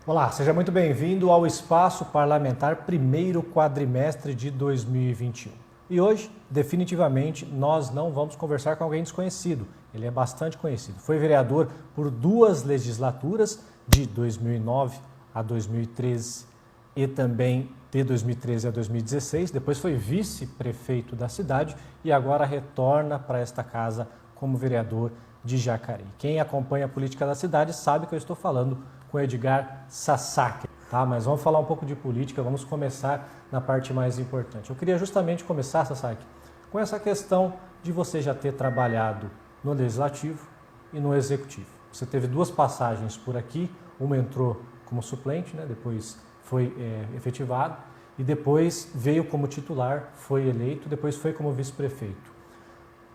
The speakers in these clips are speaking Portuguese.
Olá, seja muito bem-vindo ao Espaço Parlamentar primeiro quadrimestre de 2021. E hoje, definitivamente, nós não vamos conversar com alguém desconhecido. Ele é bastante conhecido. Foi vereador por 2 legislaturas, de 2009 a 2013 e também de 2013 a 2016. Depois foi vice-prefeito da cidade e agora retorna para esta casa como vereador de Jacareí. Quem acompanha a política da cidade sabe que eu estou falando com Edgar Sasaki, tá? Mas vamos falar um pouco de política, vamos começar na parte mais importante. Eu queria justamente começar, Sasaki, com essa questão de você já ter trabalhado no Legislativo e no Executivo. Você teve 2 passagens por aqui, uma entrou como suplente, né? Depois foi efetivado, e depois veio como titular, foi eleito, depois foi como vice-prefeito.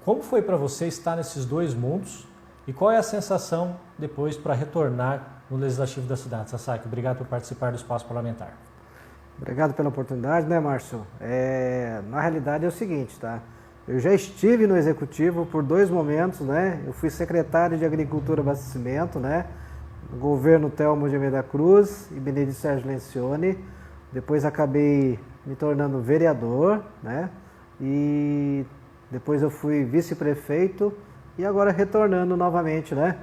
Como foi para você estar nesses 2 mundos e qual é a sensação depois para retornar no Legislativo da cidade? Sasaki, obrigado por participar do Espaço Parlamentar. Obrigado pela oportunidade, né, Márcio? Na realidade é o seguinte, tá? Eu já estive no Executivo por 2 momentos, né? Eu fui secretário de Agricultura e Abastecimento, né? No governo Telmo de Almeida Cruz e Benedito Sérgio Lencioni. Depois acabei me tornando vereador, né? E depois eu fui vice-prefeito e agora retornando novamente, né?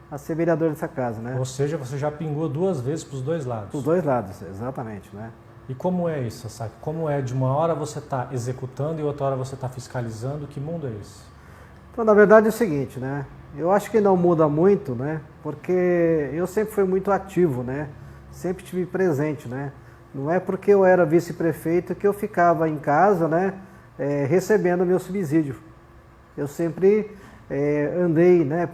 A ser vereador dessa casa, né? Ou seja, você já pingou 2 vezes para os 2 lados. Os 2 lados, exatamente, né? E como é isso, Sasaki? Como é de uma hora você está executando e outra hora você está fiscalizando? Que mundo é esse? Então, na verdade é o seguinte, né? Eu acho que não muda muito, né? Porque eu sempre fui muito ativo, né? Sempre estive presente, né? Não é porque eu era vice-prefeito que eu ficava em casa, né? Recebendo meu subsídio. Eu sempre andei, né?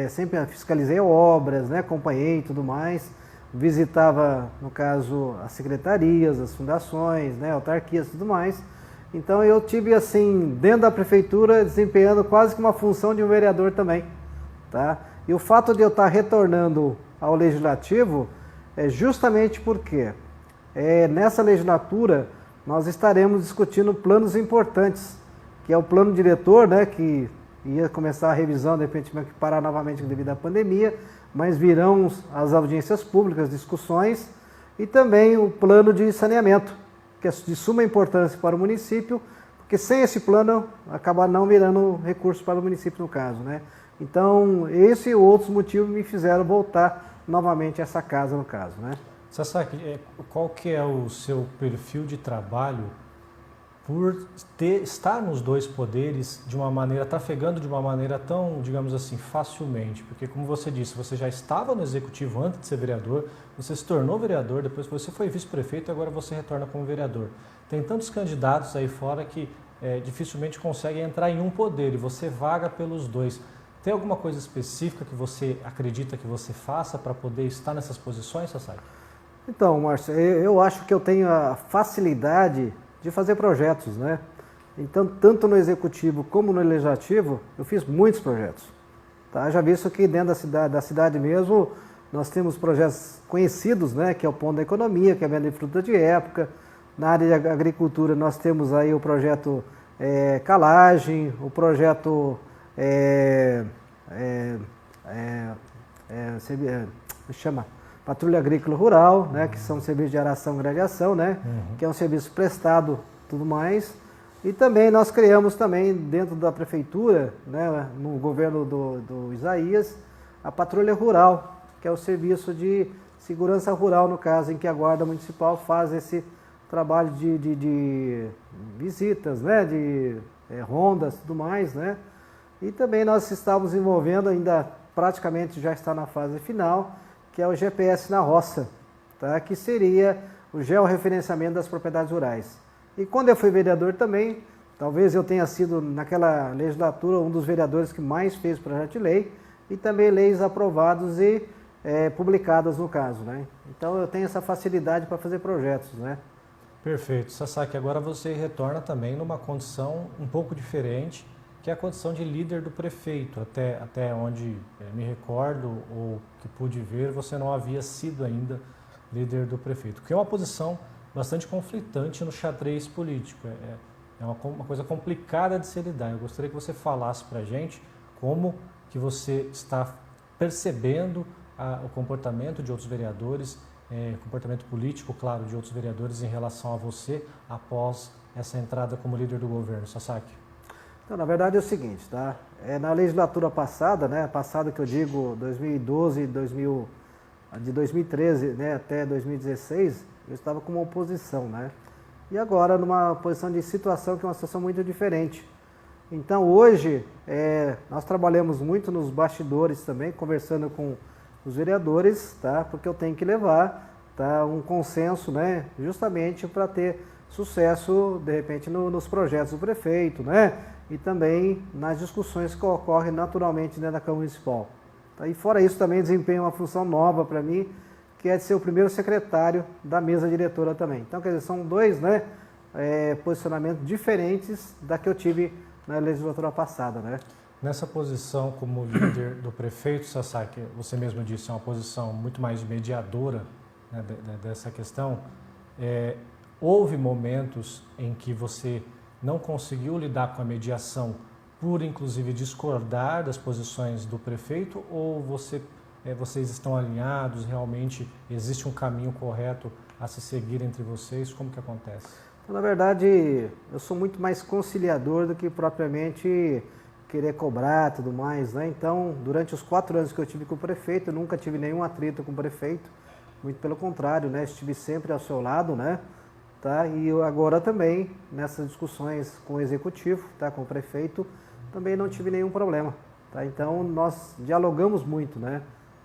Sempre fiscalizei obras, né? Acompanhei e tudo mais. Visitava, no caso, as secretarias, as fundações, né? Autarquias e tudo mais. Então eu tive, assim, dentro da prefeitura, desempenhando quase que uma função de um vereador também, tá? E o fato de eu estar retornando ao Legislativo é justamente porque nessa legislatura nós estaremos discutindo planos importantes, que é o plano diretor, né? Que ia começar a revisão, de repente, que parar novamente devido à pandemia, mas virão as audiências públicas, discussões, e também o plano de saneamento, que é de suma importância para o município, porque sem esse plano acabar não virando recurso para o município no caso, né? Então, esse e outros motivos me fizeram voltar novamente a essa casa no caso, né? Sasaki, qual que é o seu perfil de trabalho por estar nos 2 poderes de uma maneira, trafegando de uma maneira tão, digamos assim, facilmente? Porque, como você disse, você já estava no Executivo antes de ser vereador, você se tornou vereador, depois você foi vice-prefeito e agora você retorna como vereador. Tem tantos candidatos aí fora que dificilmente conseguem entrar em um poder e você vaga pelos 2. Tem alguma coisa específica que você acredita que você faça para poder estar nessas posições, Sasaki? Então, Márcio, eu acho que eu tenho a facilidade de fazer projetos, né? Então, tanto no Executivo como no Legislativo, eu fiz muitos projetos. Tá? Já visto que dentro da cidade mesmo, nós temos projetos conhecidos, né? Que é o Ponto da Economia, que é a venda de fruta de época. Na área de agricultura, nós temos aí o projeto Calagem, o projeto chama Patrulha Agrícola Rural, né, que são serviços de aração e gradeação, né, que é um serviço prestado tudo mais. E também nós criamos também dentro da prefeitura, né, no governo do Isaías, a Patrulha Rural, que é o serviço de segurança rural, no caso, em que a Guarda Municipal faz esse trabalho de visitas, né, de rondas e tudo mais, né. E também nós estamos envolvendo, ainda praticamente já está na fase final, que é o GPS na roça, tá? Que seria o georreferenciamento das propriedades rurais. E quando eu fui vereador também, talvez eu tenha sido, naquela legislatura, um dos vereadores que mais fez projeto de lei, e também leis aprovadas e publicadas no caso, né? Então eu tenho essa facilidade para fazer projetos, né? Perfeito. Sasaki, agora você retorna também numa condição um pouco diferente, que é a condição de líder do prefeito. Até onde me recordo ou que pude ver, você não havia sido ainda líder do prefeito, que é uma posição bastante conflitante no xadrez político. É uma coisa complicada de se lidar. Eu gostaria que você falasse para a gente como que você está percebendo o comportamento de outros vereadores comportamento político, claro, de outros vereadores em relação a você após essa entrada como líder do governo, Sasaki? Então, na verdade é o seguinte, tá? Na legislatura passada, né, passada que eu digo 2012, de 2013, né, até 2016, eu estava como oposição, né? E agora numa posição de situação que é uma situação muito diferente. Então hoje nós trabalhamos muito nos bastidores também, conversando com os vereadores, tá? Porque eu tenho que levar, tá, um consenso, né, justamente para ter sucesso, de repente, nos projetos do prefeito, né? E também nas discussões que ocorrem naturalmente dentro da Câmara Municipal. Tá? E fora isso também desempenho uma função nova para mim, que é de ser o primeiro secretário da mesa diretora também. Então, quer dizer, são dois, né, posicionamentos diferentes da que eu tive na legislatura passada, né? Nessa posição como líder do prefeito, Sasaki, você mesmo disse, é uma posição muito mais mediadora, né, dessa questão. Houve momentos em que você não conseguiu lidar com a mediação por, inclusive, discordar das posições do prefeito, ou vocês estão alinhados, realmente existe um caminho correto a se seguir entre vocês? Como que acontece? Na verdade, eu sou muito mais conciliador do que propriamente querer cobrar e tudo mais, né? Então, durante os 4 anos que eu tive com o prefeito, eu nunca tive nenhum atrito com o prefeito, muito pelo contrário, né? Estive sempre ao seu lado, né? Tá? E eu agora também, nessas discussões com o executivo, tá? Com o prefeito, também não tive nenhum problema, tá? Então, nós dialogamos muito, né?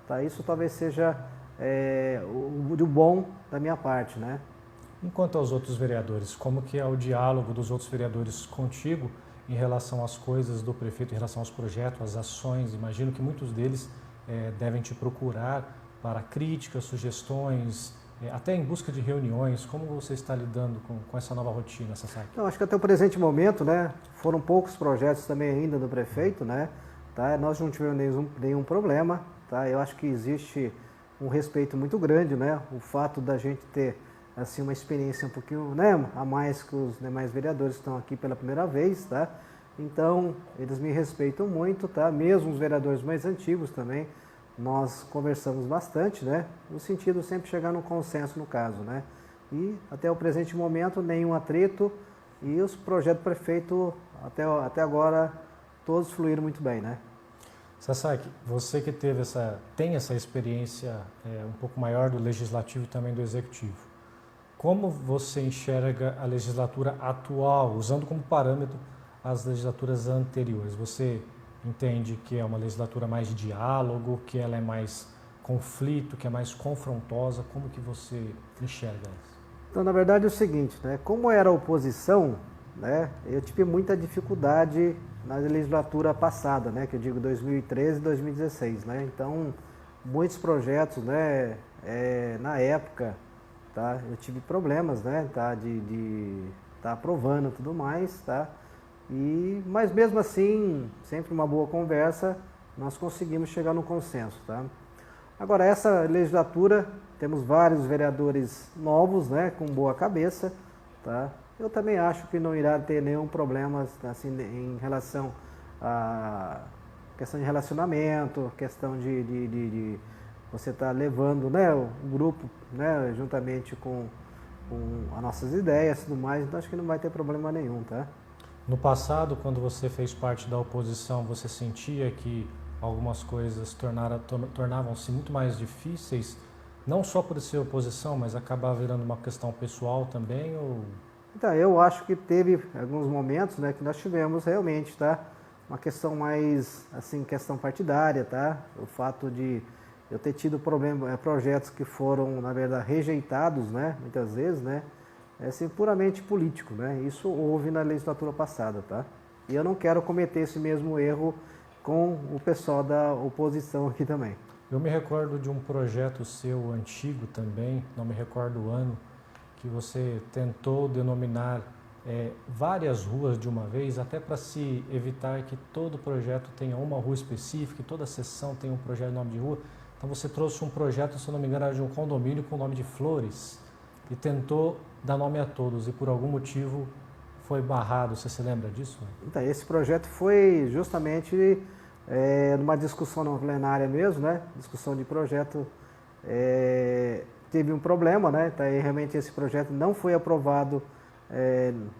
Tá? Isso talvez seja o bom da minha parte, né? Enquanto aos outros vereadores, como que é o diálogo dos outros vereadores contigo em relação às coisas do prefeito, em relação aos projetos, às ações? Imagino que muitos deles devem te procurar para críticas, sugestões, até em busca de reuniões. Como você está lidando com essa nova rotina, Sasaki? Então, acho que até o presente momento, né, foram poucos projetos também ainda do prefeito, né? Tá? Nós não tivemos nenhum problema, tá? Eu acho que existe um respeito muito grande, né? O fato da gente ter assim uma experiência um pouquinho, né, a mais que os demais vereadores que estão aqui pela primeira vez, tá? Então, eles me respeitam muito, tá? Mesmo os vereadores mais antigos também, nós conversamos bastante, né? No sentido de sempre chegar num consenso no caso, né? E até o presente momento, nenhum atrito, e os projetos do prefeito, até agora, todos fluíram muito bem, né? Sasaki, você que tem essa experiência um pouco maior do legislativo e também do executivo, como você enxerga a legislatura atual, usando como parâmetro as legislaturas anteriores? Você entende que é uma legislatura mais de diálogo, que ela é mais conflito, que é mais confrontosa? Como que você enxerga isso? Então, na verdade, é o seguinte, né? Como era oposição, né, eu tive muita dificuldade na legislatura passada, né, que eu digo 2013 e 2016, né? Então, muitos projetos, né, na época, tá, eu tive problemas, né, tá, de tá aprovando tudo mais, tá? Mas mesmo assim, sempre uma boa conversa, nós conseguimos chegar no consenso, tá? Agora, essa legislatura, temos vários vereadores novos, né, com boa cabeça, tá? Eu também acho que não irá ter nenhum problema assim, em relação a questão de relacionamento, questão de você estar levando, né, o grupo, né, juntamente com as nossas ideias e tudo mais, então acho que não vai ter problema nenhum, tá? No passado, quando você fez parte da oposição, você sentia que algumas coisas tornavam-se muito mais difíceis, não só por ser oposição, mas acabava virando uma questão pessoal também? Ou... Então, eu acho que teve alguns momentos, né, que nós tivemos realmente, tá? Uma questão mais, assim, questão partidária, tá? O fato de eu ter tido projetos que foram, na verdade, rejeitados, né, muitas vezes, né? Assim, puramente político, né? Isso houve na legislatura passada, tá? E eu não quero cometer esse mesmo erro com o pessoal da oposição aqui também. Eu me recordo de um projeto seu antigo também, não me recordo o ano, que você tentou denominar várias ruas de uma vez, até para se evitar que todo projeto tenha uma rua específica, que toda seção tenha um projeto de nome de rua. Então você trouxe um projeto, se não me engano, era de um condomínio com o nome de Flores, e tentou dar nome a todos, e por algum motivo foi barrado. Você se lembra disso? Então, esse projeto foi justamente numa discussão na plenária mesmo, né? Discussão de projeto, teve um problema, né? Tá, e realmente esse projeto não foi aprovado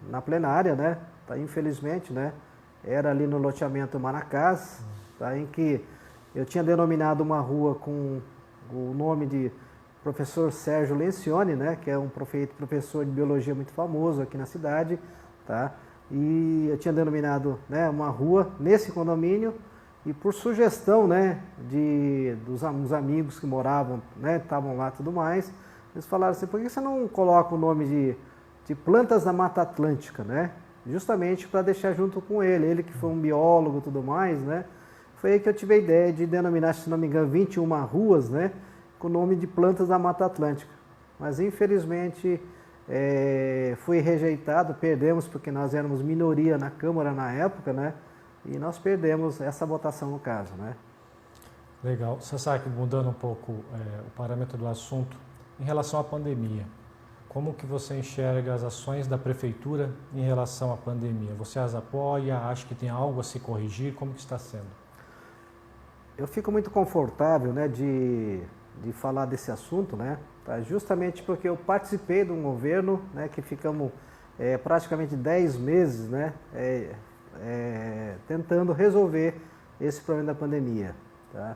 na plenária, né? Tá, infelizmente, né? Era ali no loteamento Maracás, tá, em que eu tinha denominado uma rua com o nome de professor Sérgio Lencioni, né? Que é um professor de biologia muito famoso aqui na cidade, tá? E eu tinha denominado, né, uma rua nesse condomínio. E por sugestão, né, dos amigos que moravam, né, estavam lá e tudo mais, eles falaram assim, por que você não coloca o nome de Plantas da Mata Atlântica, né? Justamente para deixar junto com ele que foi um biólogo e tudo mais, né? Foi aí que eu tive a ideia de denominar, se não me engano, 21 ruas, né, com o nome de Plantas da Mata Atlântica. Mas infelizmente foi rejeitado, perdemos porque nós éramos minoria na Câmara na época, né? E nós perdemos essa votação no caso, né? Legal. Sasaki, mudando um pouco o parâmetro do assunto, em relação à pandemia, como que você enxerga as ações da Prefeitura em relação à pandemia? Você as apoia? Acha que tem algo a se corrigir? Como que está sendo? Eu fico muito confortável, né, de falar desse assunto, né? Tá? Justamente porque eu participei de um governo, né, que ficamos praticamente 10 meses, né? Tentando resolver esse problema da pandemia. Tá?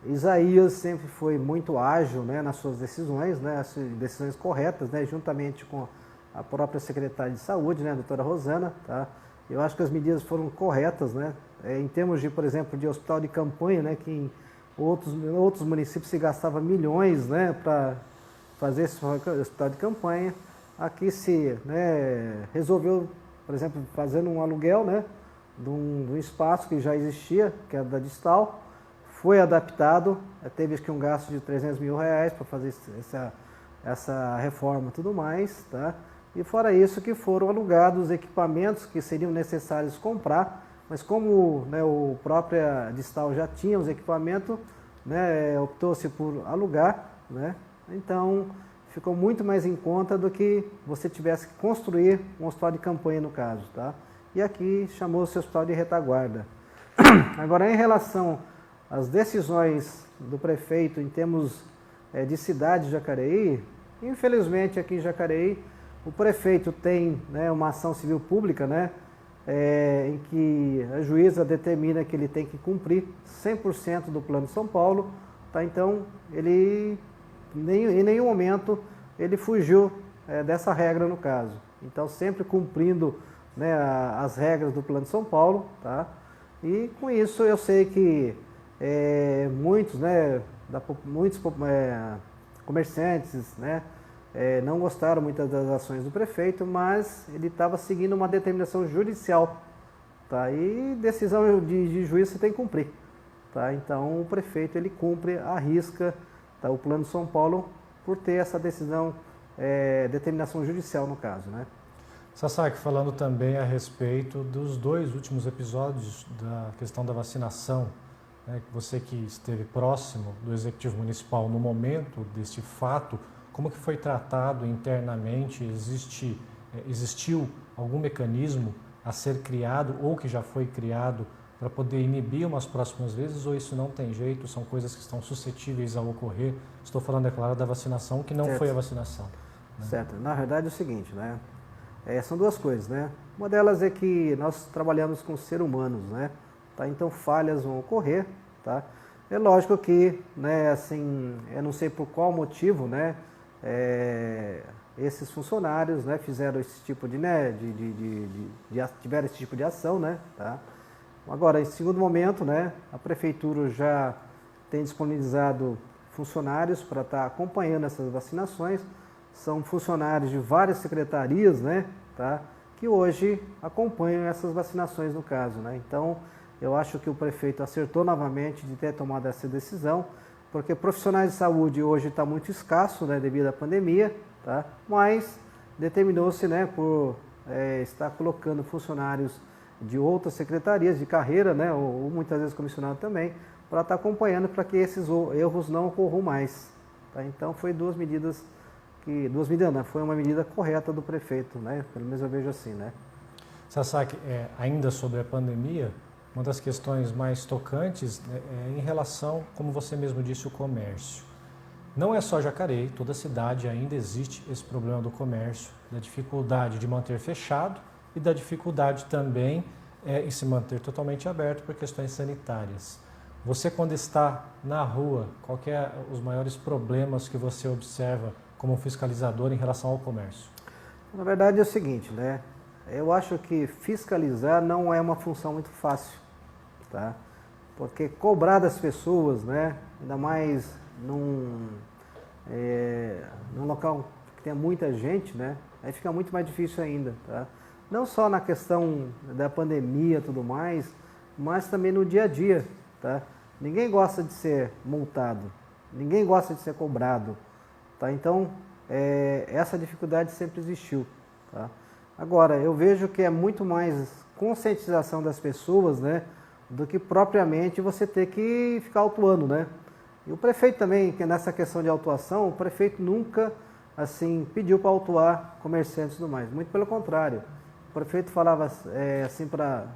Isaías sempre foi muito ágil, né, nas suas decisões, né, as decisões corretas, né, juntamente com a própria secretária de saúde, né, a doutora Rosana. Tá? Eu acho que as medidas foram corretas, né, em termos de, por exemplo, de hospital de campanha, né, que em outros municípios se gastava milhões, né, para fazer esse hospital de campanha. Aqui se, né, resolveu, por exemplo, fazendo um aluguel, né, de um espaço que já existia, que era da Distal, foi adaptado, teve aqui um gasto de R$300 mil para fazer essa reforma e tudo mais, tá? E fora isso que foram alugados equipamentos que seriam necessários comprar, mas como, né, o próprio Distal já tinha os equipamentos, né, optou-se por alugar, né? Então ficou muito mais em conta do que você tivesse que construir um hospital de campanha no caso, tá? E aqui chamou-se hospital de retaguarda. Agora, em relação às decisões do prefeito em termos de cidade de Jacareí, infelizmente aqui em Jacareí o prefeito tem, né, uma ação civil pública, né, em que a juíza determina que ele tem que cumprir 100% do Plano de São Paulo, tá? Então ele em nenhum momento ele fugiu dessa regra no caso. Então sempre cumprindo, né, as regras do Plano de São Paulo, tá? E com isso eu sei que muitos, né, muitos comerciantes, né, não gostaram muitas das ações do prefeito, mas ele estava seguindo uma determinação judicial, tá? E decisão de juiz você tem que cumprir, tá? Então o prefeito ele cumpre à risca, tá, o Plano de São Paulo por ter essa decisão, determinação judicial no caso, né? Sasaki, falando também a respeito dos 2 últimos episódios da questão da vacinação, né, você que esteve próximo do Executivo Municipal no momento deste fato, como que foi tratado internamente? Existiu algum mecanismo a ser criado ou que já foi criado para poder inibir umas próximas vezes, ou isso não tem jeito, são coisas que estão suscetíveis a ocorrer? Estou falando, é claro, da vacinação, que não certo. Foi a vacinação. Né? Certo. Na verdade é o seguinte, né? São 2 coisas, né? Uma delas é que nós trabalhamos com seres humanos, né? Tá? Então falhas vão ocorrer, tá? É lógico que, né, assim, eu não sei por qual motivo, né, esses funcionários, né, fizeram esse tipo de, né, tiveram esse tipo de ação, né, tá? Agora, em segundo momento, né, a prefeitura já tem disponibilizado funcionários para estar acompanhando essas vacinações. São funcionários de várias secretarias, né, tá, que hoje acompanham essas vacinações no caso, né. Então, eu acho que o prefeito acertou novamente de ter tomado essa decisão, porque profissionais de saúde hoje está muito escasso, né, devido à pandemia, tá, mas determinou-se, né, por estar colocando funcionários de outras secretarias de carreira, né, ou muitas vezes comissionado também, para estar acompanhando para que esses erros não ocorram mais. Tá? Então foi duas medidas não, foi uma medida correta do prefeito, né? Pelo menos eu vejo assim, né? Sasaki, ainda sobre a pandemia, uma das questões mais tocantes é em relação, como você mesmo disse, o comércio. Não é só Jacareí, toda a cidade ainda existe esse problema do comércio, da dificuldade de manter fechado e da dificuldade também em se manter totalmente aberto por questões sanitárias. Você, quando está na rua, qual que é os maiores problemas que você observa como fiscalizador em relação ao comércio? Na verdade é o seguinte, né? Eu acho que fiscalizar não é uma função muito fácil, tá? Porque cobrar das pessoas, né? Ainda mais num local que tem muita gente, né? Aí fica muito mais difícil ainda, tá? Não só na questão da pandemia e tudo mais, mas também no dia a dia, tá? Ninguém gosta de ser multado, ninguém gosta de ser cobrado, tá? Então, essa dificuldade sempre existiu, tá? Agora, eu vejo que é muito mais conscientização das pessoas, né? Do que propriamente você ter que ficar autuando, né? E o prefeito também, que nessa questão de autuação, o prefeito nunca, assim, pediu para autuar comerciantes e tudo mais. Muito pelo contrário. O prefeito falava assim para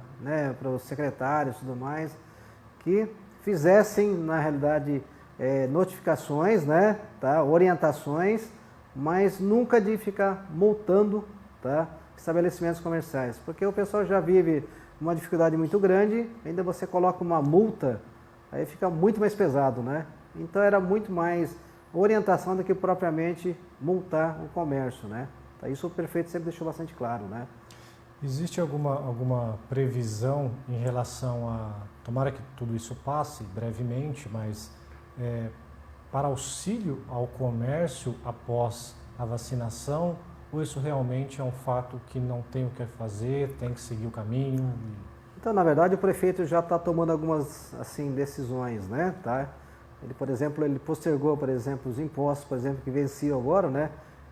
os secretários e tudo mais, que fizessem, na realidade, notificações, né, tá, orientações, mas nunca de ficar multando, tá, estabelecimentos comerciais. Porque o pessoal já vive uma dificuldade muito grande, ainda você coloca uma multa, aí fica muito mais pesado, né? Então era muito mais orientação do que propriamente multar o comércio, né? Isso o prefeito sempre deixou bastante claro, né? Existe alguma previsão em relação a, tomara que tudo isso passe brevemente, mas para auxílio ao comércio após a vacinação, ou isso realmente é um fato que não tem o que fazer, tem que seguir o caminho? Então, na verdade, o prefeito já está tomando algumas assim, decisões, né? Tá? Ele, por exemplo, ele postergou, por exemplo, os impostos, por exemplo, que venciam agora, né?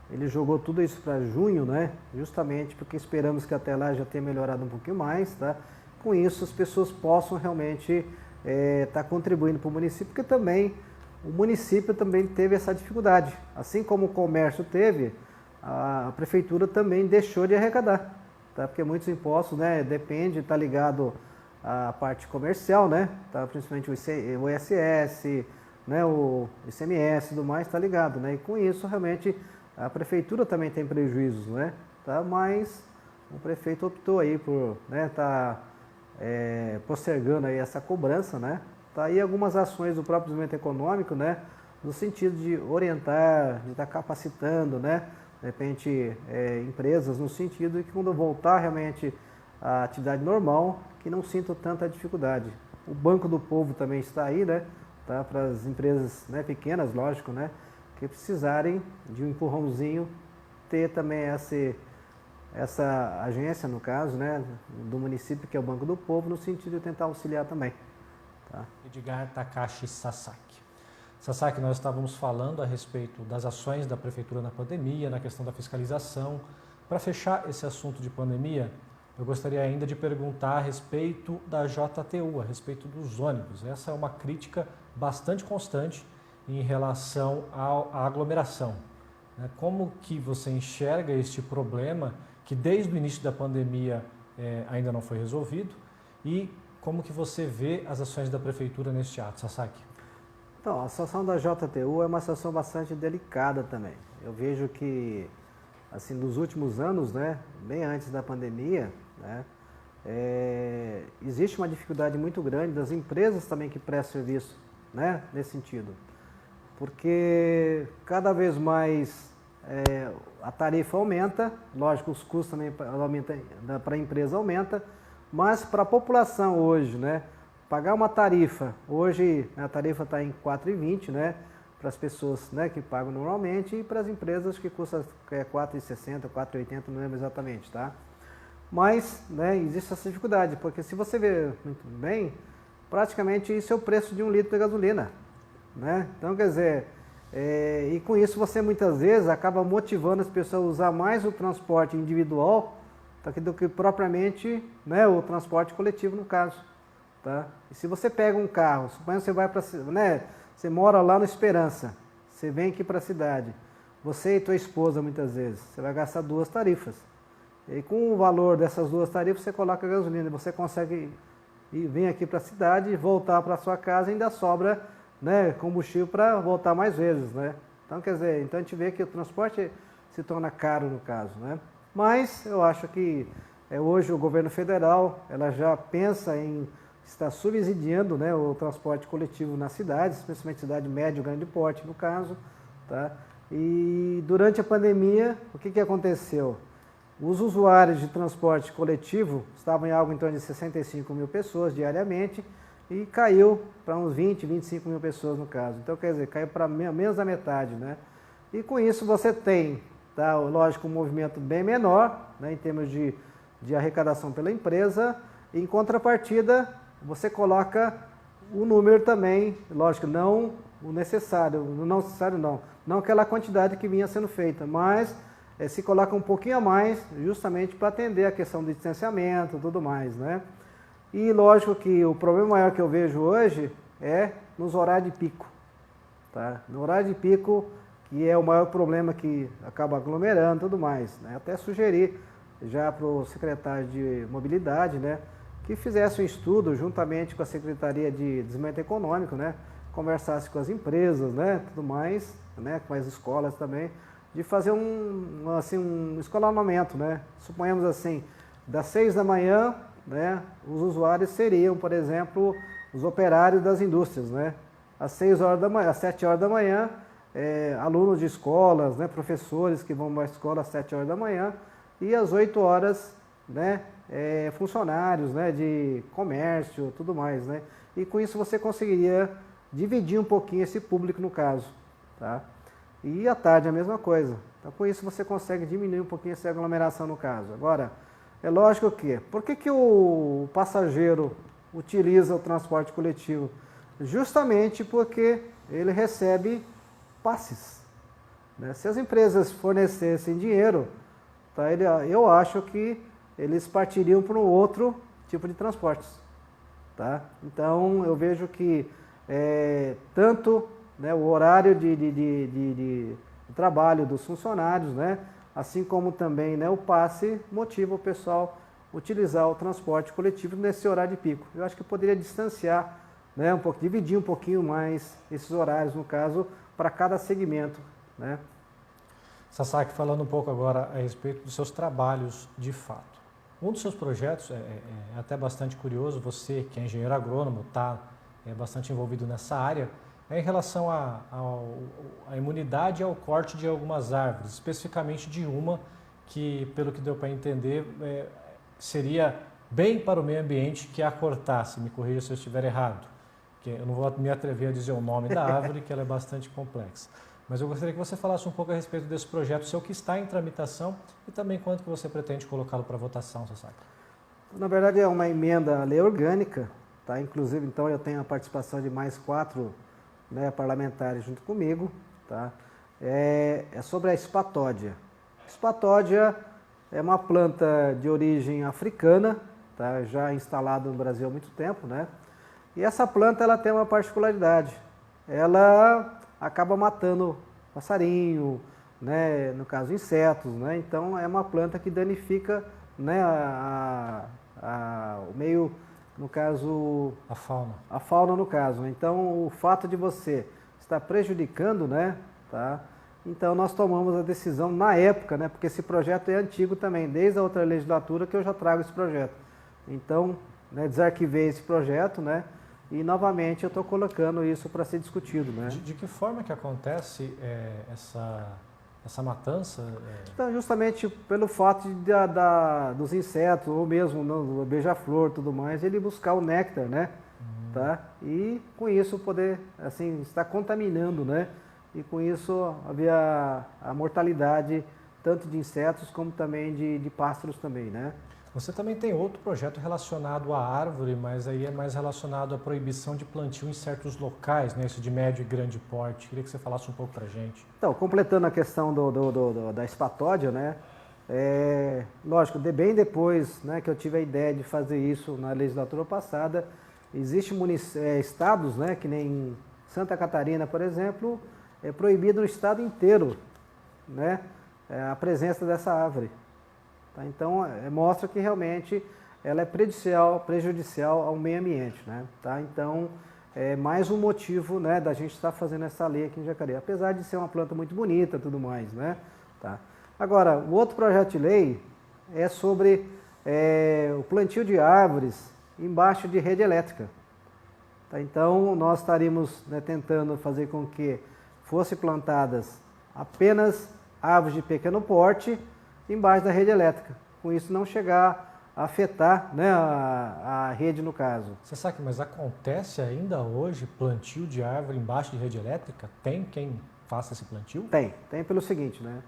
Ele jogou tudo isso para junho, né? Justamente porque esperamos que até lá já tenha melhorado um pouquinho mais, tá? Com isso, as pessoas possam realmente estar contribuindo para o município, porque também o município também teve essa dificuldade. Assim como o comércio teve, a prefeitura também deixou de arrecadar, tá? Porque muitos impostos, né, depende, está ligado à parte comercial, né? Tá? Principalmente o ISS, né, o ICMS e tudo mais está ligado, né? E com isso, realmente, a prefeitura também tem prejuízos, né? Tá? Mas o prefeito optou aí por, né, postergando aí essa cobrança, né? Tá aí algumas ações do próprio desenvolvimento econômico, né? No sentido de orientar, de estar capacitando, né? De repente, empresas no sentido de que quando voltar realmente à atividade normal, que não sintam tanta dificuldade. O Banco do Povo também está aí, né? Tá? Para as empresas, né, pequenas, lógico, né? Que precisarem de um empurrãozinho, ter também essa agência, no caso, né, do município, que é o Banco do Povo, no sentido de tentar auxiliar também. Tá? Edgar Takashi Sasaki. Sasaki, nós estávamos falando a respeito das ações da Prefeitura na pandemia, na questão da fiscalização. Para fechar esse assunto de pandemia, eu gostaria ainda de perguntar a respeito da JTU, a respeito dos ônibus. Essa é uma crítica bastante constante em relação à aglomeração. Como que você enxerga este problema que desde o início da pandemia ainda não foi resolvido e como que você vê as ações da Prefeitura neste ato, Sasaki? Então, a situação da JTU é uma situação bastante delicada também. Eu vejo que, assim, nos últimos anos, né, bem antes da pandemia, né, existe uma dificuldade muito grande das empresas também que prestam serviço, né, nesse sentido. Porque cada vez mais a tarifa aumenta, lógico, os custos também para a empresa aumenta, mas para a população hoje, né, pagar uma tarifa, hoje a tarifa está em R$ 4,20, né, para as pessoas, né, que pagam normalmente e para as empresas que custa R$ 4,60, R$ 4,80, não lembro exatamente, tá? Mas, né, existe essa dificuldade, porque se você ver muito bem, praticamente isso é o preço de um litro de gasolina, né? Então, quer dizer, e com isso você muitas vezes acaba motivando as pessoas a usar mais o transporte individual do que propriamente, né, o transporte coletivo no caso. Tá? E se você pega um carro, suponha que você vai para, né, você mora lá no Esperança, você vem aqui para a cidade, você e tua esposa muitas vezes, você vai gastar 2 tarifas. E com o valor dessas 2 tarifas você coloca a gasolina, e você consegue vir aqui para a cidade, voltar para a sua casa e ainda sobra né, combustível para voltar mais vezes, né? Então, quer dizer, então a gente vê que o transporte se torna caro no caso, né? Mas eu acho que hoje o governo federal ela já pensa em estar subsidiando, né, o transporte coletivo nas cidades, especialmente cidade médio, grande porte no caso, tá? E durante a pandemia, o que aconteceu? Os usuários de transporte coletivo estavam em algo em torno de 65 mil pessoas diariamente e caiu para uns 20, 25 mil pessoas no caso. Então, quer dizer, caiu para menos da metade, né? E com isso você tem, tá, lógico, um movimento bem menor, né, em termos de arrecadação pela empresa. Em contrapartida, você coloca o número também, lógico, não o necessário, não aquela quantidade que vinha sendo feita, mas se coloca um pouquinho a mais, justamente para atender a questão do distanciamento e tudo mais, né? E lógico que o problema maior que eu vejo hoje é nos horários de pico, tá? No horário de pico, que é o maior problema que acaba aglomerando e tudo mais, né? Até sugerir já para o secretário de Mobilidade, né, que fizesse um estudo juntamente com a Secretaria de Desenvolvimento Econômico, né, conversasse com as empresas, né, tudo mais, né, com as escolas também, de fazer um escalonamento, né? Suponhamos assim, das 6 da manhã, né, os usuários seriam, por exemplo, os operários das indústrias, né? Às 6 horas da manhã, às 7 horas da manhã, alunos de escolas, né, professores que vão para a escola às 7 horas da manhã, e às 8 horas, né, funcionários, né, de comércio, tudo mais, né? E com isso você conseguiria dividir um pouquinho esse público no caso, tá? E à tarde a mesma coisa. Então com isso você consegue diminuir um pouquinho essa aglomeração no caso. Agora, é lógico que, por que o passageiro utiliza o transporte coletivo? Justamente porque ele recebe passes, né? Se as empresas fornecessem dinheiro, tá, eu acho que eles partiriam para um outro tipo de transportes, tá? Então eu vejo que tanto, né, o horário de trabalho dos funcionários, né, assim como também, né, o passe motiva o pessoal utilizar o transporte coletivo nesse horário de pico. Eu acho que poderia distanciar, né, dividir um pouquinho mais esses horários, no caso, para cada segmento, né? Sasaki, falando um pouco agora a respeito dos seus trabalhos de fato. Um dos seus projetos é até bastante curioso, você que é engenheiro agrônomo, está bastante envolvido nessa área, em relação à imunidade ao corte de algumas árvores, especificamente de uma que, pelo que deu para entender, seria bem para o meio ambiente que a cortasse. Me corrija se eu estiver errado, que eu não vou me atrever a dizer o nome da árvore, que ela é bastante complexa. Mas eu gostaria que você falasse um pouco a respeito desse projeto, seu que está em tramitação e também quanto que você pretende colocá-lo para votação, Sasaki. Na verdade é uma emenda à lei orgânica, tá? Inclusive então eu tenho a participação de mais 4, né, parlamentares junto comigo, tá? É sobre a espatódia. Espatódia é uma planta de origem africana, tá? Já instalada no Brasil há muito tempo, né? E essa planta ela tem uma particularidade, ela acaba matando passarinho, né, no caso insetos, né? Então é uma planta que danifica, né, o meio, no caso a fauna no caso. Então o fato de você estar prejudicando, né, tá? Então nós tomamos a decisão na época, né, porque esse projeto é antigo também, desde a outra legislatura que eu já trago esse projeto. Então, né, desarquivei esse projeto, né? E novamente eu estou colocando isso para ser discutido, né? De que forma que acontece essa matança? Então, justamente pelo fato dos insetos, ou mesmo do beija-flor e tudo mais, ele buscar o néctar, né? Tá? E com isso poder, assim, estar contaminando, né? E com isso havia a mortalidade tanto de insetos como também de pássaros também, né? Você também tem outro projeto relacionado à árvore, mas aí é mais relacionado à proibição de plantio em certos locais, né? Isso de médio e grande porte. Queria que você falasse um pouco para a gente. Então, completando a questão da espatódia, né? Lógico, bem depois, né, que eu tive a ideia de fazer isso na legislatura passada, existem estados, né, que nem Santa Catarina, por exemplo, é proibido no estado inteiro, né, a presença dessa árvore. Tá? Então, mostra que realmente ela é prejudicial ao meio ambiente, né? Tá? Então, é mais um motivo, né, da gente estar fazendo essa lei aqui em Jacareí, apesar de ser uma planta muito bonita e tudo mais, né? Tá. Agora, o outro projeto de lei é sobre o plantio de árvores embaixo de rede elétrica. Tá? Então, nós estaríamos, né, tentando fazer com que fossem plantadas apenas árvores de pequeno porte embaixo da rede elétrica. Com isso, não chegar a afetar, né, a rede no caso. Você sabe, mas acontece ainda hoje plantio de árvore embaixo de rede elétrica? Tem quem faça esse plantio? Tem pelo seguinte, né?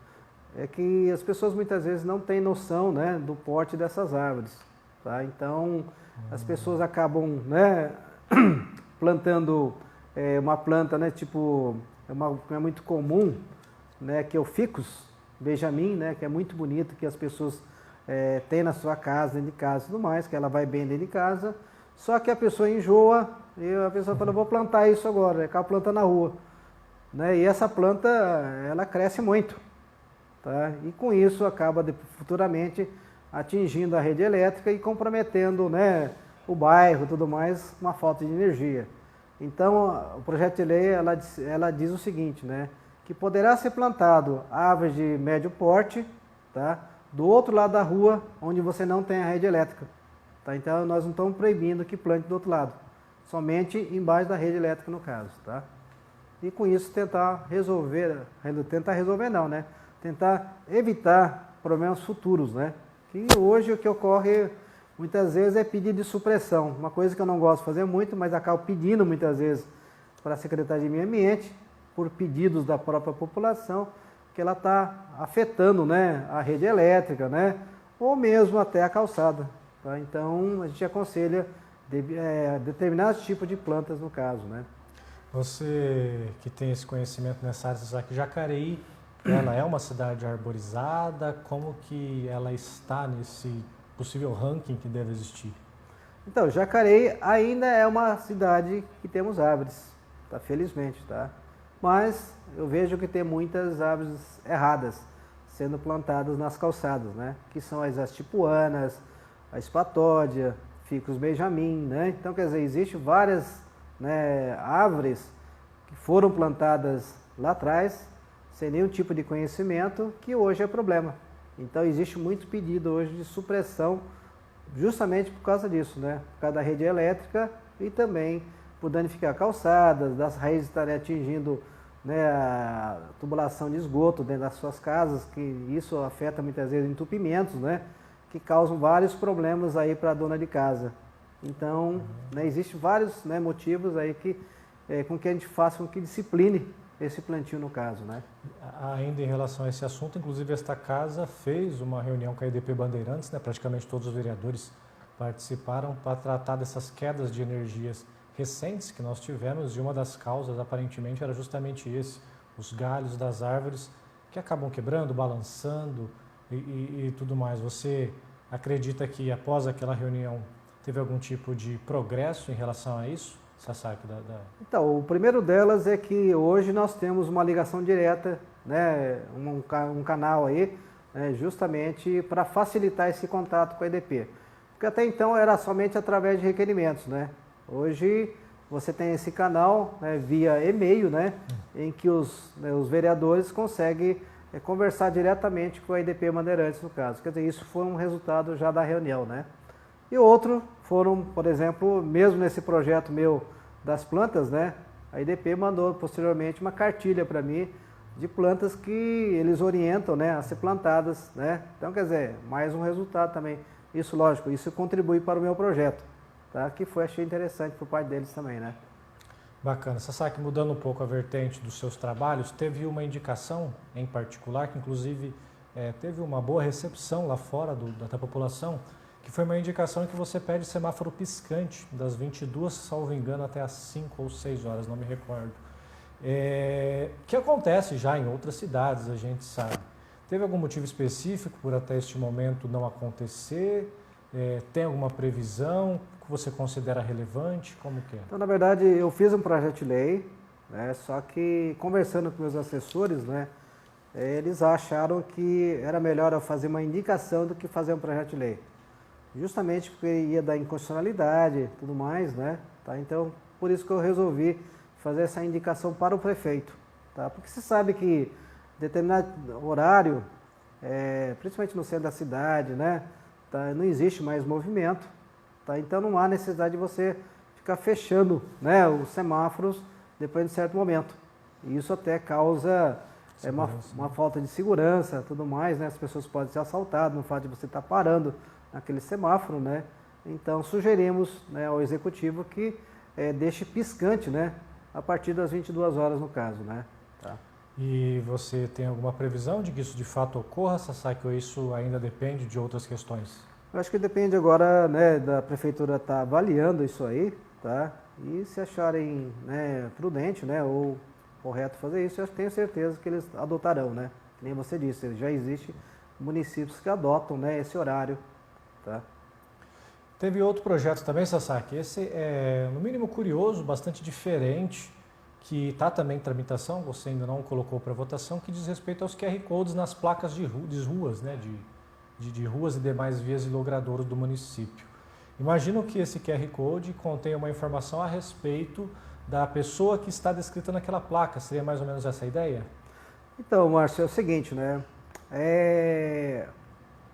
É que as pessoas muitas vezes não têm noção, né, do porte dessas árvores. Tá? Então, as pessoas acabam, né, plantando uma planta, né, tipo, é muito comum, né, que é o ficus benjamin, né, que é muito bonito, que as pessoas têm na sua casa, dentro de casa e tudo mais, que ela vai bem dentro de casa, só que a pessoa enjoa e a pessoa fala, vou plantar isso agora, acaba plantando na rua. Né, e essa planta, ela cresce muito. Tá? E com isso acaba futuramente atingindo a rede elétrica e comprometendo, né, o bairro e tudo mais, uma falta de energia. Então, o projeto de lei ela diz o seguinte, né, que poderá ser plantado árvores de médio porte, tá, do outro lado da rua, onde você não tem a rede elétrica. Tá? Então, nós não estamos proibindo que plante do outro lado, somente embaixo da rede elétrica no caso. Tá? E com isso tentar resolver não, né? Tentar evitar problemas futuros, né? Que hoje o que ocorre muitas vezes é pedido de supressão, uma coisa que eu não gosto de fazer muito, mas acabo pedindo muitas vezes para a Secretaria de Meio Ambiente, por pedidos da própria população, que ela está afetando, né, a rede elétrica, né? Ou mesmo até a calçada. Tá? Então a gente aconselha determinados tipos de plantas no caso, né? Você que tem esse conhecimento nessa área, você sabe que Jacareí, ela é uma cidade arborizada, como que ela está nesse possível ranking que deve existir? Então, Jacareí ainda é uma cidade que temos árvores, tá? Felizmente, tá? Mas eu vejo que tem muitas árvores erradas sendo plantadas nas calçadas, né? Que são as astipuanas, a espatódia, ficus benjamin, né? Então, quer dizer, existem várias, né, árvores que foram plantadas lá atrás, sem nenhum tipo de conhecimento, que hoje é problema. Então existe muito pedido hoje de supressão, justamente por causa disso, né? Por causa da rede elétrica e também por danificar calçadas, das raízes estarem atingindo, né, a tubulação de esgoto dentro das suas casas, que isso afeta muitas vezes entupimentos, né? Que causam vários problemas aí para a dona de casa. Então, né, existem vários, né, motivos aí que, com que a gente faça com que discipline esse plantio no caso, né? Ainda em relação a esse assunto, inclusive esta casa fez uma reunião com a EDP Bandeirantes, né? Praticamente todos os vereadores participaram para tratar dessas quedas de energias recentes que nós tivemos, e uma das causas aparentemente era justamente os galhos das árvores que acabam quebrando, balançando e tudo mais. Você acredita que após aquela reunião teve algum tipo de progresso em relação a isso? Então, o primeiro delas é que hoje nós temos uma ligação direta, né, um canal aí, né, justamente para facilitar esse contato com a EDP. Porque até então era somente através de requerimentos, né? Hoje você tem esse canal, né, via e-mail, né, em que os vereadores conseguem conversar diretamente com a EDP Bandeirantes, no caso. Quer dizer, isso foi um resultado já da reunião, né? E outro foram, por exemplo, mesmo nesse projeto meu das plantas, né? A EDP mandou posteriormente uma cartilha para mim de plantas que eles orientam, né, a ser plantadas, né? Então, quer dizer, mais um resultado também. Isso, lógico, isso contribui para o meu projeto, tá? Que achei interessante por parte deles também, né? Bacana. Sasaki, mudando um pouco a vertente dos seus trabalhos, teve uma indicação em particular que inclusive teve uma boa recepção lá fora da população, que foi uma indicação que você pede semáforo piscante das 22, salvo engano, até as 5 ou 6 horas, não me recordo. Que acontece já em outras cidades, a gente sabe. Teve algum motivo específico por até este momento não acontecer? Tem alguma previsão que você considera relevante? Como que é? Então, na verdade, eu fiz um projeto de lei, né, só que conversando com meus assessores, né, eles acharam que era melhor eu fazer uma indicação do que fazer um projeto de lei. justamente porque ia dar inconstitucionalidade e tudo mais, né? Tá? Então, por isso que eu resolvi fazer essa indicação para o prefeito, tá? Porque você sabe que determinado horário, principalmente no centro da cidade, né? Tá? Não existe mais movimento, tá? Então não há necessidade de você ficar fechando, né, os semáforos depois de um certo momento. E isso até causa uma falta de segurança, tudo mais, né? As pessoas podem ser assaltadas no fato de você estar parando naquele semáforo, né? Então sugerimos, né, ao executivo que deixe piscante, né, a partir das 22 horas no caso, né? Tá. E você tem alguma previsão de que isso de fato ocorra, Sasaki, ou isso ainda depende de outras questões? Eu acho que depende agora, né, da prefeitura estar avaliando isso aí, tá? E se acharem, né, prudente, né, ou correto fazer isso, eu tenho certeza que eles adotarão, né? Que nem você disse, já existe municípios que adotam, né, esse horário, tá? Teve outro projeto também, Sasaki, esse é no mínimo curioso, bastante diferente, que está também em tramitação, você ainda não colocou para votação, que diz respeito aos QR Codes nas placas de ruas, né, de ruas e demais vias e logradouros do município. Imagino que esse QR Code contenha uma informação a respeito da pessoa que está descrita naquela placa. Seria mais ou menos essa a ideia? Então, Márcio, é o seguinte, né?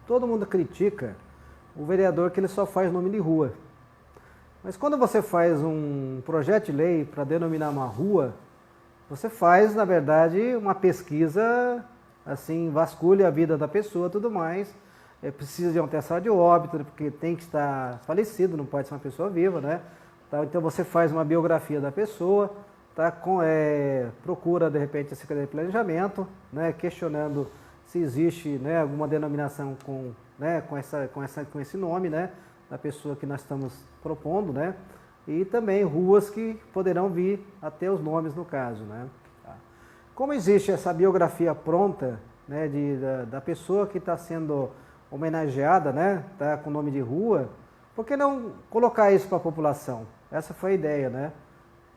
Todo mundo critica o vereador que ele só faz nome de rua. Mas quando você faz um projeto de lei para denominar uma rua, você faz, na verdade, uma pesquisa, assim, vasculha a vida da pessoa e tudo mais. Precisa de um atestado de óbito, porque tem que estar falecido, não pode ser uma pessoa viva, né? Tá? Então você faz uma biografia da pessoa, tá? Procura, de repente, a Secretaria de Planejamento, né? Questionando se existe, né, alguma denominação com esse nome, né, da pessoa que nós estamos propondo, né? E também ruas que poderão vir a ter os nomes no caso, né? Tá. Como existe essa biografia pronta, né, da pessoa que está sendo homenageada, né, tá, com o nome de rua, por que não colocar isso para a população? Essa foi a ideia, né?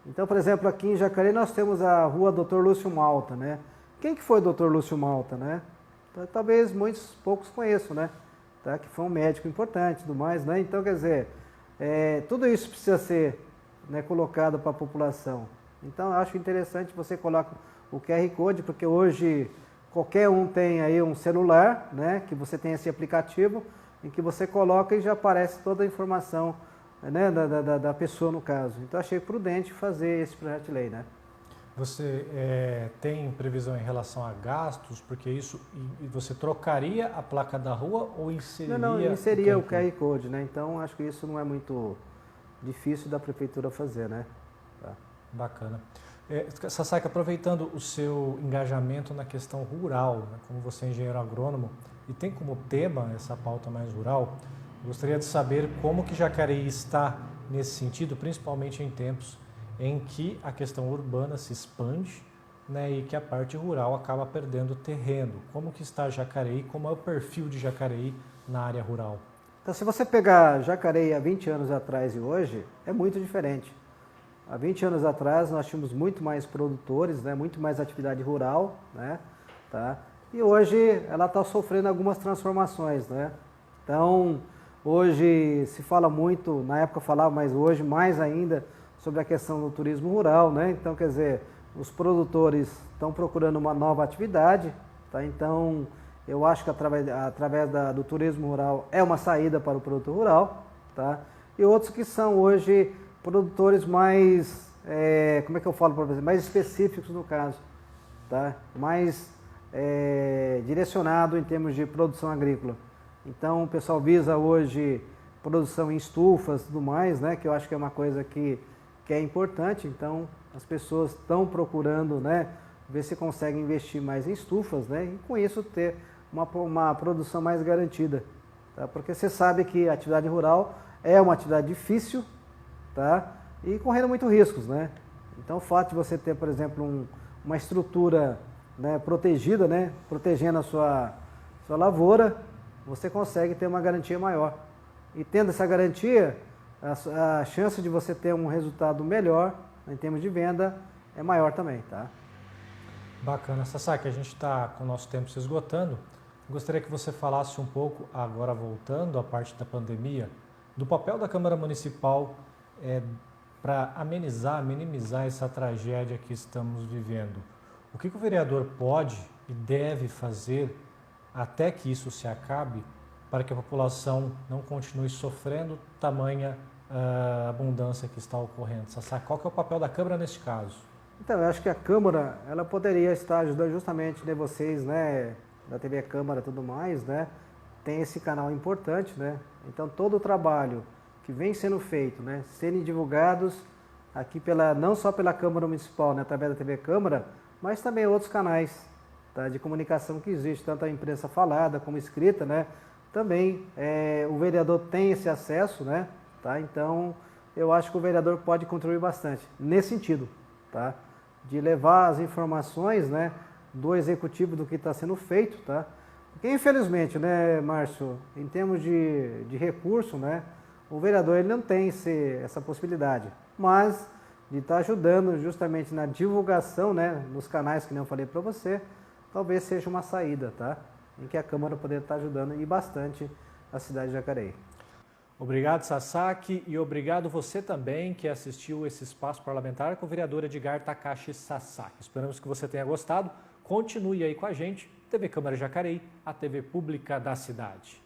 Então, por exemplo, aqui em Jacareí nós temos a rua Dr. Lúcio Malta, né? Quem que foi o Dr. Lúcio Malta, né? Talvez poucos conheçam, né? Tá? Que foi um médico importante e tudo mais, né? Então, quer dizer, tudo isso precisa ser, né, colocado para a população. Então, eu acho interessante você colocar o QR Code, porque hoje qualquer um tem aí um celular, né, que você tem esse aplicativo, em que você coloca e já aparece toda a informação, né, da pessoa no caso. Então achei prudente fazer esse projeto de lei, né? Você tem previsão em relação a gastos, porque isso você trocaria a placa da rua ou inseriria? Não, inseria o QR Code, né? Então acho que isso não é muito difícil da prefeitura fazer, né? Tá. Bacana. Sasaki, aproveitando o seu engajamento na questão rural, né, como você é engenheiro agrônomo e tem como tema essa pauta mais rural, gostaria de saber como que Jacareí está nesse sentido, principalmente em tempos em que a questão urbana se expande, né, e que a parte rural acaba perdendo terreno. Como que está Jacareí, como é o perfil de Jacareí na área rural? Então, se você pegar Jacareí há 20 anos atrás e hoje, é muito diferente. Há 20 anos atrás nós tínhamos muito mais produtores, né, muito mais atividade rural, né, tá? E hoje ela está sofrendo algumas transformações, né? Então, hoje se fala muito, na época falava, mas hoje mais ainda, sobre a questão do turismo rural, né? Então, quer dizer, os produtores estão procurando uma nova atividade, tá? Então, eu acho que através do turismo rural é uma saída para o produto rural, tá? E outros que são hoje produtores mais, como é que eu falo para vocês, mais específicos no caso, tá? Mais direcionado em termos de produção agrícola. Então, o pessoal visa hoje produção em estufas e tudo mais, né? Que eu acho que é uma coisa que é importante. Então, as pessoas estão procurando, né, ver se conseguem investir mais em estufas, né? E com isso ter uma produção mais garantida, tá? Porque você sabe que a atividade rural é uma atividade difícil, tá? E correndo muitos riscos, né? Então, o fato de você ter, por exemplo, uma estrutura, né, protegida, né, protegendo a sua lavoura, você consegue ter uma garantia maior. E tendo essa garantia, a chance de você ter um resultado melhor em termos de venda é maior também, tá? Bacana, Sasaki, a gente está com o nosso tempo se esgotando, Gostaria que você falasse um pouco, agora voltando à parte da pandemia, do papel da Câmara Municipal para amenizar, minimizar essa tragédia que estamos vivendo. O que o vereador pode e deve fazer até que isso se acabe para que a população não continue sofrendo tamanha abundância que está ocorrendo? Sassá, qual que é o papel da Câmara neste caso? Então, eu acho que a Câmara, ela poderia estar ajudando justamente, né, vocês, né, da TV Câmara e tudo mais, né, tem esse canal importante, né, então todo o trabalho que vem sendo feito, né, serem divulgados aqui não só pela Câmara Municipal, né, através da TV Câmara, mas também outros canais, tá, de comunicação que existe, tanto a imprensa falada como escrita, né, também o vereador tem esse acesso, né, tá, então eu acho que o vereador pode contribuir bastante nesse sentido, tá, de levar as informações, né, do executivo do que está sendo feito, tá, porque infelizmente, né, Márcio, em termos de recurso, né, o vereador ele não tem essa possibilidade, mas de estar ajudando justamente na divulgação, né, nos canais que nem eu falei para você, talvez seja uma saída, tá? Em que a Câmara poderia estar ajudando e bastante a cidade de Jacareí. Obrigado, Sasaki, e obrigado você também que assistiu esse espaço parlamentar com o vereador Edgar Takashi Sasaki. Esperamos que você tenha gostado. Continue aí com a gente, TV Câmara Jacareí, a TV pública da cidade.